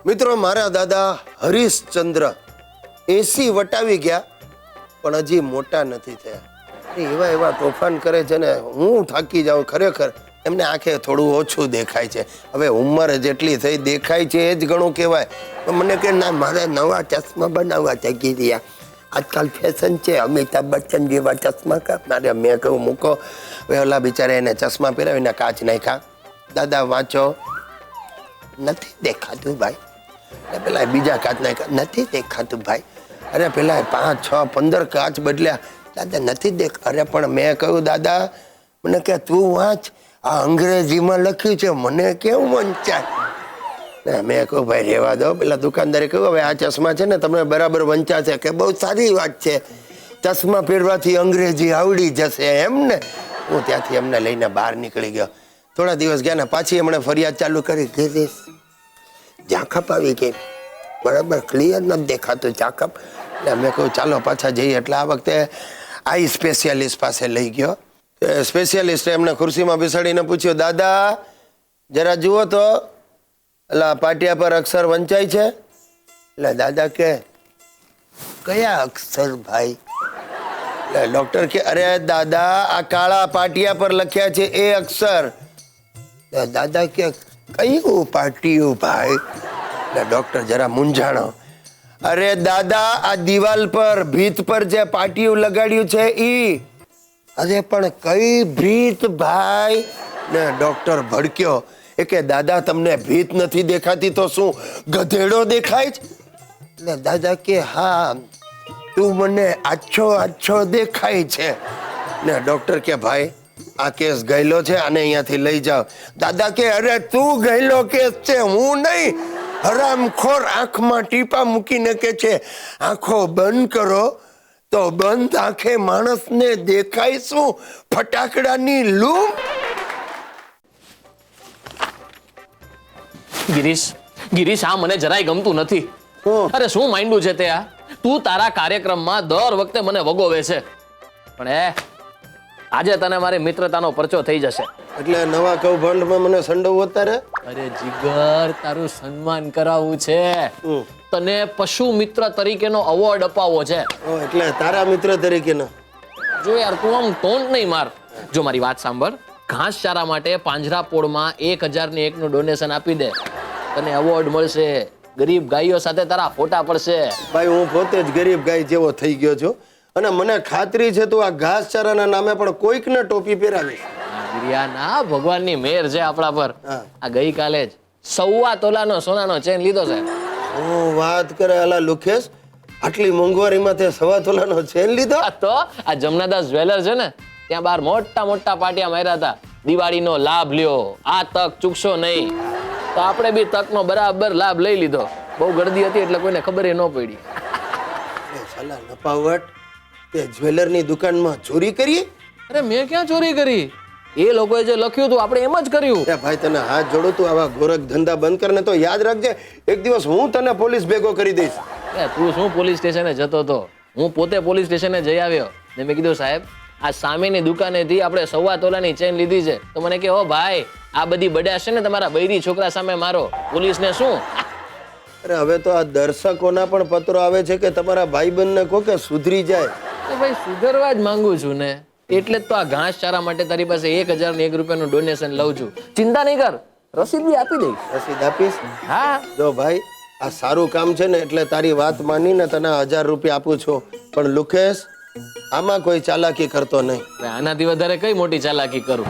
મિત્રો, મારા દાદા હરીશચંદ્ર 80 વટાવી ગયા પણ હજી મોટા નથી થયા। એવા એવા તોફાન કરે છે ને, હું થાકી જાઉં ખરેખર। એમને આંખે થોડું ઓછું દેખાય છે। હવે ઉંમર જેટલી થઈ દેખાય છે એ જ ઘણું કહેવાય। મને કે ના, મારે નવા ચશ્મા બનાવવા જગી રહ્યા। આજકાલ ફેશન છે, અમિતાભ બચ્ચન જેવા ચશ્મા કાપનારે। મેં કહું મૂકો। હવે ઓલા બિચારે એને ચશ્મા પહેરાવીને કાચ નાખ્યા। દાદા વાંચો, નથી દેખાતું ભાઈ। પેલા બીજા કાચ નાખ્યા, નથી દેખાતું ભાઈ। અરે પેલા 5, 6, 15 કાચ બદલ્યા। દાદા નથી દેખ। અરે પણ મેં કહ્યું દાદા, મને કે તું વાંચ, આ અંગ્રેજીમાં લખ્યું છે, મને કેવું વંચાય। મેં કહું ભાઈ રહેવા દો। પેલા દુકાનદારે કહ્યું હવે આ ચશ્મા છે ને તમને બરાબર વંચાશે। કે બહુ સારી વાત છે, ચશ્મા પહેરવાથી અંગ્રેજી આવડી જશે એમ ને। હું ત્યાંથી એમને લઈને બહાર નીકળી ગયો। થોડા દિવસ ગયા ને પાછી એમણે ફરિયાદ ચાલુ કરી, ગિરીશ ઝાંખપ આવી ગઈ, બરાબર ક્લિયર નથી દેખાતું ઝાંખપ। એટલે મેં કહ્યું ચાલો પાછા જઈએ। એટલે આ વખતે આઈ સ્પેશિયાલિસ્ટ પાસે લઈ ગયો। સ્પેશિયાલિસ્ટે એમને ખુરશીમાં બેસાડીને પૂછ્યું, દાદા જરા જુઓ તો, એટલે પાટિયા પર અક્ષર વંચાય છે? એટલે દાદા કે કયા અક્ષર ભાઈ? એટલે ડોક્ટર કે અરે દાદા, આ કાળા પાટિયા પર લખ્યા છે એ અક્ષર। દાદા કે કયું પાટિયું ભાઈ? એટલે ડોક્ટર જરા મૂંઝાણો। અરે દાદા, આ દિવાલ પર ભીત પર જે પાટિયું લગાડ્યું છે ઈ। અરે પણ કઈ ભીત ભાઈ? ને ડોક્ટર ભડક્યો એ કે દાદા તમને ભીત નથી દેખાતી તો શું ગધેડો દેખાય છે? એટલે દાદા કે હા, તું મને આછો આછો દેખાય છે। ને ડોક્ટર કે ભાઈ આ કેસ ગયેલો છે, આને અહીંયાથી લઈ જાઓ। દાદા કે અરે તું ગયેલો કેસ છે, હું નહીં। હરામખોર આંખમાં ટીપા મૂકીને કે છે આંખો બંધ કરો, તો બંધ આંખે માણસને દેખાય શું ફટાકડાની લૂમ? ગિરીશ, આ મને જરાય ગમતું નથી। અરે શું માંડ્યું છે તે આ? તું તારા કાર્યક્રમમાં દર વખતે મને વગોવે છે, પણ આજે તને મારી મિત્રતાનો પરચો થઈ જશે। એટલે નવા કૌભાંડમાં મને સંડોવ અત્યારે? અરે જીગર, તારું સન્માન કરાવવું છે। તને પશુ મિત્ર તરીકેનો એવોર્ડ અપાવવો છે। એટલે તારા મિત્ર તરીકેનો? જો યાર, તું આમ ટોન્ટ નહીં માર। જો મારી વાત સાંભળ, ઘાસચારા માટે પાંજરાપોળમાં 1001 નું ડોનેશન આપી દે, તને એવોર્ડ મળશે। ગરીબ ગાયો સાથે તારા ફોટા પડશે। ભાઈ હું પોતે જ ગરીબ ગાય જેવો થઈ ગયો છું, અને મને ખાતરી છે તું આ ઘાસચારાના નામે પણ કોઈકને ટોપી પહેરાવીશ। ના, ભગવાનની મહેર છે આપણા પર। આ ગઈકાલે જ 1.25 તોલાનો સોનાનો ચેન લીધો છે। હું વાત કરે અલા લુખેશ, આટલી મોંઘવારીમાં તે 1.25 તોલાનો ચેન લીધો? તો આ જમનાદાસ જ્વેલર છે ને, ત્યાં બહાર મોટા મોટા પાટિયા માર્યા હતા, દિવાળીનો લાભ લ્યો, આ તક ચૂકશો નહીં। તો આપણે બી તકનો બરાબર લાભ લઈ લીધો। બહુ ગર્દી હતી એટલે કોઈને ખબર ન પડી। સાલા નપાવટ, તે જ્વેલરની દુકાનમાં ચોરી કરી? અરે મેં ક્યાં ચોરી કરી? એ લોકોએ જે લખ્યું હતું આપણે એમ જ કર્યું। ભાઈ તને હાથ જોડું, તું આવા ગોરખ ધંધા બંધ કરને તો યાદ રાખજે, એક દિવસ હું તને પોલીસ ભેગો કરી દઈશ। તું શું પોલીસ સ્ટેશને જતો હતો? હું પોતે પોલીસ સ્ટેશને જઈ આવ્યો ને મેં કીધું સાહેબ, આ સામેની દુકાનેથી આપણે 1.25 તોલાની ચેન લીધી છે। તો મને કે ઓ ભાઈ, આ બધી બડાશ છે ને તમારા બૈરી છોકરા સામે મારો, પોલીસને શું? અરે હવે તો આ દર્શકોના પણ પત્રો આવે છે કે તમારા ભાઈબંધને કહો કે સુધરી જાય। તો ભાઈ સુધરવા જ માંગુ છું ને, એટલે જ તો આ ઘાસચારા માટે તારી પાસે 1001 રૂપિયાનું ડોનેશન લઉં છું। ચિંતા નહીં કર, રસીદ બી આપી દઈશ। રસીદ આપીશ? હા। જો ભાઈ, આ સારું કામ છે ને એટલે તારી વાત માનીને તને 1000 રૂપિયા આપું છું, પણ લુખેશ આમાં કોઈ ચાલાકી કરતો નહીં। આનાથી વધારે કઈ મોટી ચાલાકી કરું?